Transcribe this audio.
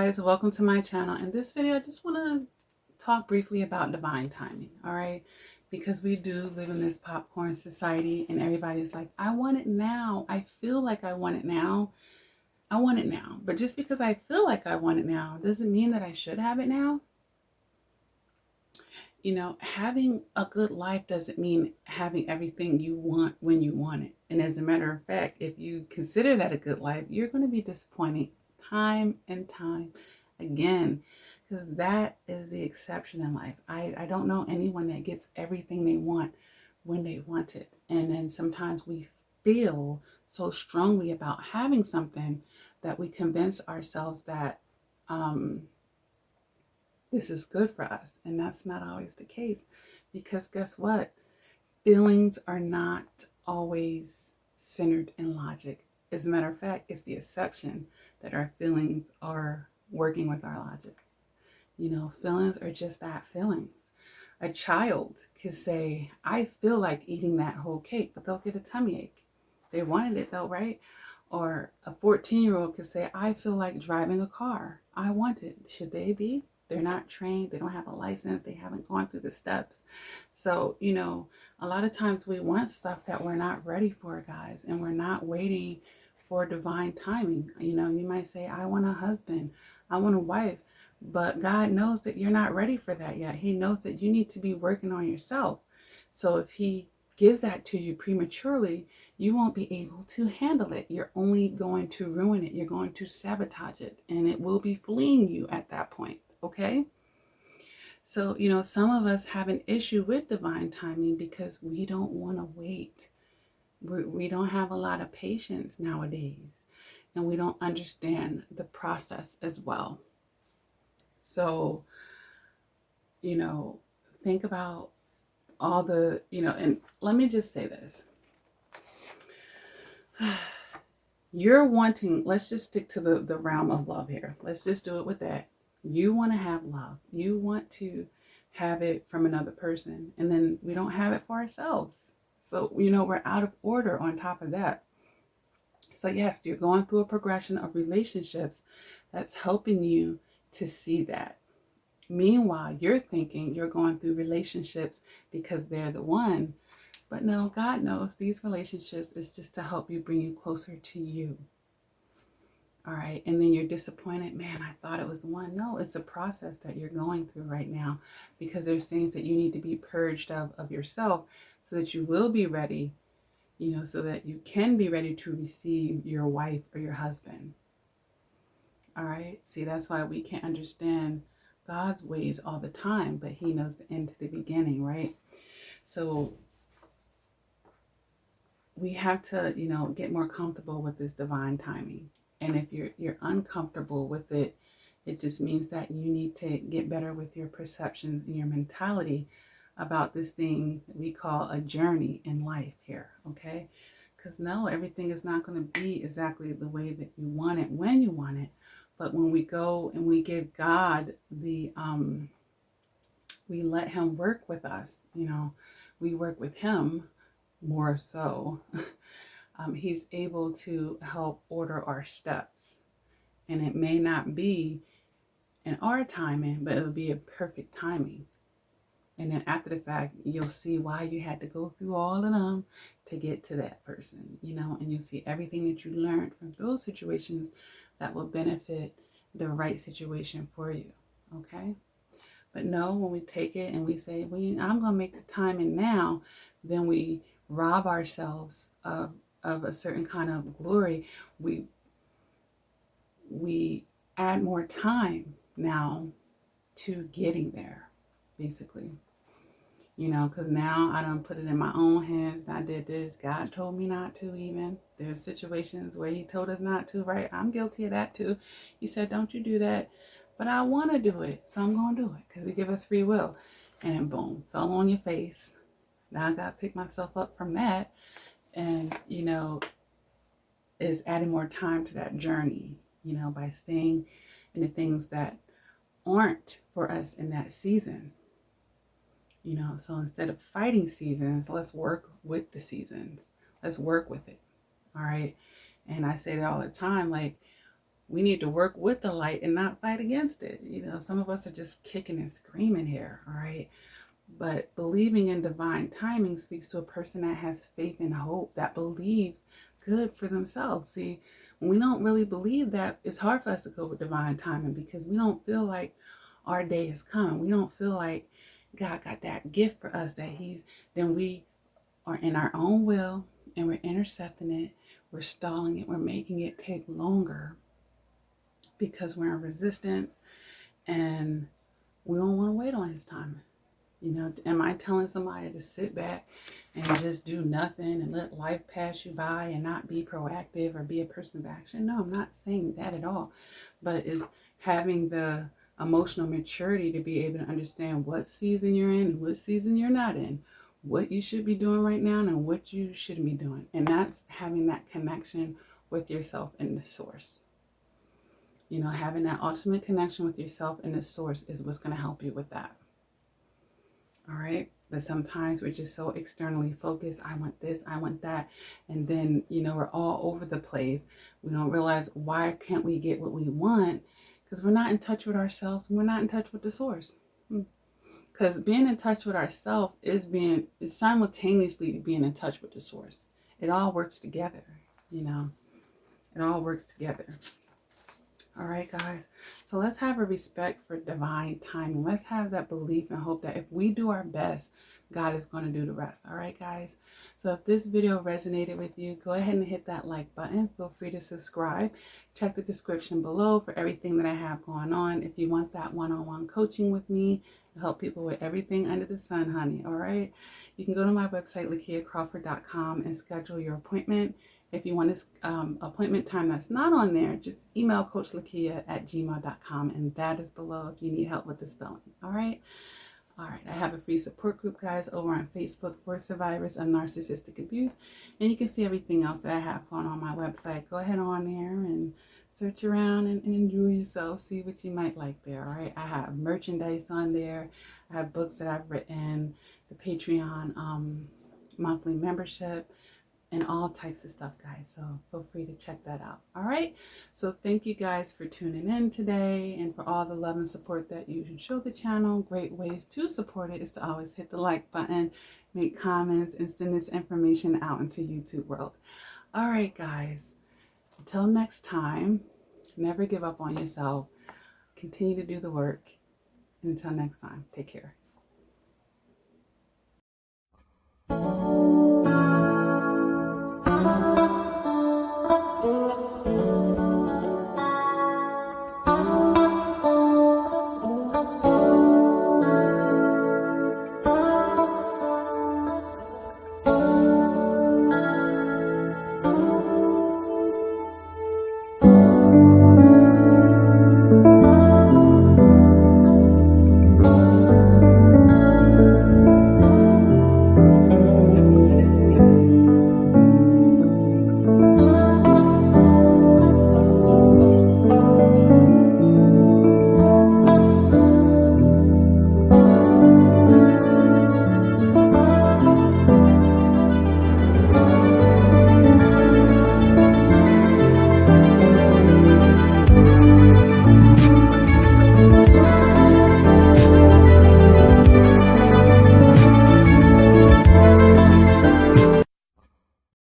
guys, welcome to my channel. In this video, I just want to talk briefly about divine timing, all right? Because we do live in this popcorn society and everybody's like, I want it now. I feel like I want it now. I want it now. But just because I feel like I want it now doesn't mean that I should have it now. You know, having a good life doesn't mean having everything you want when you want it. And as a matter of fact, if you consider that a good life, you're going to be disappointed time and time again, because that is the exception in life. I don't know anyone that gets everything they want when they want it. And then sometimes we feel so strongly about having something that we convince ourselves that this is good for us. And that's not always the case, because guess what? Feelings are not always centered in logic. As a matter of fact, it's the exception that our feelings are working with our logic. You know, feelings are just that, feelings. A child could say, I feel like eating that whole cake, but they'll get a tummy ache. They wanted it though, right? Or a 14-year-old could say, I feel like driving a car. I want it. Should they be? They're not trained. They don't have a license. They haven't gone through the steps. So, you know, a lot of times we want stuff that we're not ready for, guys, and we're not waiting for divine timing. You know, you might say, I want a husband. I want a wife. But God knows that you're not ready for that yet. He knows that you need to be working on yourself. So if He gives that to you prematurely, you won't be able to handle it. You're only going to ruin it. You're going to sabotage it, and it will be fleeing you at that point. Okay? So, you know, some of us have an issue with divine timing because we don't want to wait. We don't have a lot of patience nowadays, and we don't understand the process as well. So, you know, think about all the, you know, and let me just say this. You're wanting, let's just stick to the realm of love here. Let's just do it with that. You want to have love. You want to have it from another person, and then we don't have it for ourselves. So, you know, we're out of order on top of that. So yes, you're going through a progression of relationships that's helping you to see that. Meanwhile, you're thinking you're going through relationships because they're the one. But no, God knows these relationships is just to help you, bring you closer to you. All right. And then you're disappointed. Man, I thought it was the one. No, it's a process that you're going through right now, because there's things that you need to be purged of yourself so that you will be ready, you know, so that you can be ready to receive your wife or your husband. All right. See, that's why we can't understand God's ways all the time, but He knows the end to the beginning, right? So we have to, you know, get more comfortable with this divine timing. And if you're uncomfortable with it, it just means that you need to get better with your perceptions and your mentality about this thing that we call a journey in life here, okay? Because no, everything is not going to be exactly the way that you want it when you want it. But when we go and we give God the, we let Him work with us, you know, we work with Him more so. He's able to help order our steps. And it may not be in our timing, but it'll be a perfect timing. And then after the fact, you'll see why you had to go through all of them to get to that person, you know, and you'll see everything that you learned from those situations that will benefit the right situation for you. Okay? But no, when we take it and we say, well, I'm going to make the timing now, then we rob ourselves of a certain kind of glory. We add more time now to getting there, basically. You know, because now I don't put it in my own hands. I did this. God told me not to even. There's situations where He told us not to, right? I'm guilty of that too. He said, don't you do that. But I want to do it. So I'm going to do it because He gave us free will. And then boom, fell on your face. Now I got to pick myself up from that. And, you know, is adding more time to that journey, you know, by staying in the things that aren't for us in that season. You know, so instead of fighting seasons, let's work with the seasons. Let's work with it. All right. And I say that all the time, like, we need to work with the light and not fight against it. Some of us are just kicking and screaming here, all right? But believing in divine timing speaks to a person that has faith and hope, that believes good for themselves. See, when we don't really believe that, it's hard for us to go with divine timing because we don't feel like our day is coming. We don't feel like God got that gift for us then we are in our own will and we're intercepting it, we're stalling it, we're making it take longer because we're in resistance and we don't want to wait on his timing. Am I telling somebody to sit back and just do nothing and let life pass you by and not be proactive or be a person of action? No, I'm not saying that at all. But is having the emotional maturity to be able to understand what season you're in and what season you're not in, what you should be doing right now and what you shouldn't be doing. And that's having that connection with yourself and the source. Having that ultimate connection with yourself and the source is what's going to help you with that. All right. But sometimes we're just so externally focused. I want this, I want that. And then, we're all over the place. We don't realize why can't we get what we want? Because we're not in touch with ourselves and we're not in touch with the source. Because being in touch with ourselves is simultaneously being in touch with the source. It all works together, It all works together. All right, guys. So let's have a respect for divine timing. Let's have that belief and hope that if we do our best, God is going to do the rest. All right, guys. So if this video resonated with you, go ahead and hit that like button. Feel free to subscribe. Check the description below for everything that I have going on. If you want that one-on-one coaching with me to help people with everything under the sun, honey. All right. You can go to my website, lakiacrawford.com, and schedule your appointment. If you want this appointment time that's not on there, just email CoachLakia@gmail.com, and that is below if you need help with the spelling. All right? All right. I have a free support group, guys, over on Facebook for survivors of narcissistic abuse, and you can see everything else that I have going on my website. Go ahead on there and search around and enjoy yourself. See what you might like there. All right? I have merchandise on there. I have books that I've written, the Patreon monthly membership, and all types of stuff, guys. So feel free to check that out. All right. So thank you guys for tuning in today and for all the love and support that you show the channel. Great ways to support it is to always hit the like button, make comments, and send this information out into YouTube world. All right, guys. Until next time, never give up on yourself. Continue to do the work. And until next time, take care.